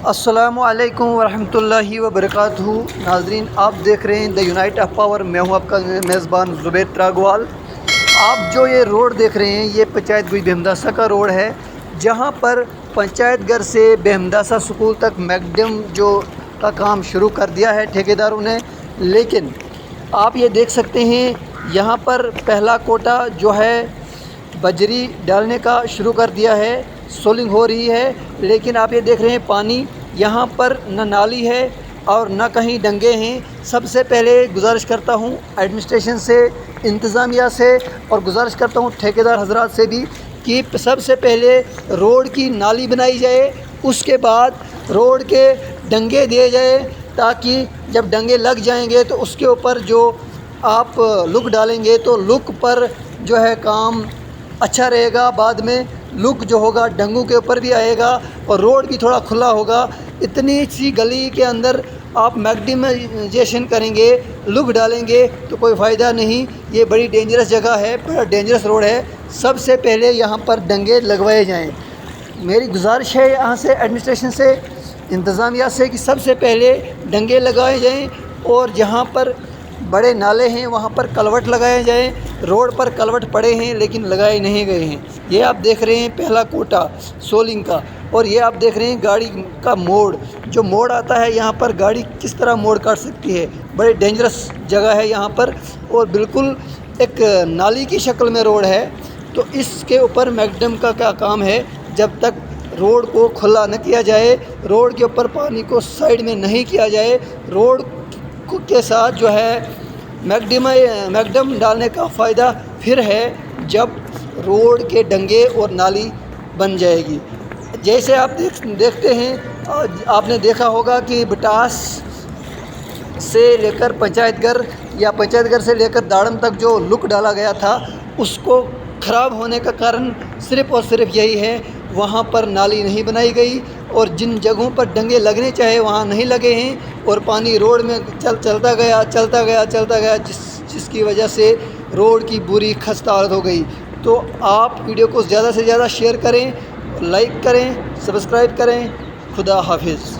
السلام علیکم ورحمۃ اللہ وبرکاتہ۔ ناظرین، آپ دیکھ رہے ہیں دا یونائٹ آف پاور۔ میں ہوں آپ کا میزبان زبیر تراگوال۔ آپ جو یہ روڈ دیکھ رہے ہیں یہ پنچایت گوئی بہمداسا کا روڈ ہے، جہاں پر پنچایت گھر سے بہمداسا اسکول تک میکڈم کا کام شروع کر دیا ہے ٹھیکیداروں نے۔ لیکن آپ یہ دیکھ سکتے ہیں یہاں پر پہلا کوٹا جو ہے بجری ڈالنے کا شروع کر دیا ہے، سولنگ ہو رہی ہے، لیکن آپ یہ دیکھ رہے ہیں پانی یہاں پر نہ نالی ہے اور نہ کہیں ڈنگے ہیں۔ سب سے پہلے گزارش کرتا ہوں ایڈمنسٹریشن سے، انتظامیہ سے، اور گزارش کرتا ہوں ٹھیکیدار حضرات سے بھی کہ سب سے پہلے روڈ کی نالی بنائی جائے، اس کے بعد روڈ کے ڈنگے دیے جائے، تاکہ جب ڈنگے لگ جائیں گے تو اس کے اوپر جو آپ لک ڈالیں گے تو لک پر جو ہے کام اچھا رہے گا۔ بعد میں لک جو ہوگا ڈنگوں کے اوپر بھی آئے گا اور روڈ بھی تھوڑا کھلا ہوگا۔ اتنی سی گلی کے اندر آپ میکڈمائزیشن کریں گے، لک ڈالیں گے تو کوئی فائدہ نہیں۔ یہ بڑی ڈینجرس جگہ ہے، بڑا ڈینجرس روڈ ہے۔ سب سے پہلے یہاں پر ڈنگے لگوائے جائیں۔ میری گزارش ہے یہاں سے ایڈمنسٹریشن سے، انتظامیہ سے، کہ سب سے پہلے ڈنگے لگائے جائیں، اور جہاں پر بڑے نالے ہیں وہاں پر کلوٹ لگائے جائیں۔ روڈ پر کلوٹ پڑے ہیں لیکن لگائے نہیں گئے ہیں۔ یہ آپ دیکھ رہے ہیں پہلا کوٹا سولنگ کا، اور یہ آپ دیکھ رہے ہیں گاڑی کا موڑ، جو موڑ آتا ہے یہاں پر گاڑی کس طرح موڑ کاٹ سکتی ہے۔ بڑے ڈینجرس جگہ ہے یہاں پر، اور بالکل ایک نالی کی شکل میں روڈ ہے۔ تو اس کے اوپر میکڈم کا کیا کام ہے، جب تک روڈ کو کھلا نہ کیا جائے، روڈ کے اوپر پانی کو سائڈ میں نہیں کیا جائے، روڈ کے ساتھ جو ہے میکڈم ڈالنے کا فائدہ پھر ہے جب روڈ کے ڈنگے اور نالی بن جائے گی۔ جیسے آپ دیکھتے ہیں، آپ نے دیکھا ہوگا کہ بٹاس سے لے کر پنچایت گھر یا پنچایت گھر سے لے کر داڑم تک جو لک ڈالا گیا تھا، اس کو خراب ہونے کا کارن صرف اور صرف یہی ہے، وہاں پر نالی نہیں بنائی گئی، اور جن جگہوں پر ڈنگے لگنے چاہے وہاں نہیں لگے ہیں، اور پانی روڈ میں چلتا گیا جس کی وجہ سے روڈ کی بری خستہ حالت ہو گئی۔ تو آپ ویڈیو کو زیادہ سے زیادہ شیئر کریں، لائک کریں، سبسکرائب کریں۔ خدا حافظ۔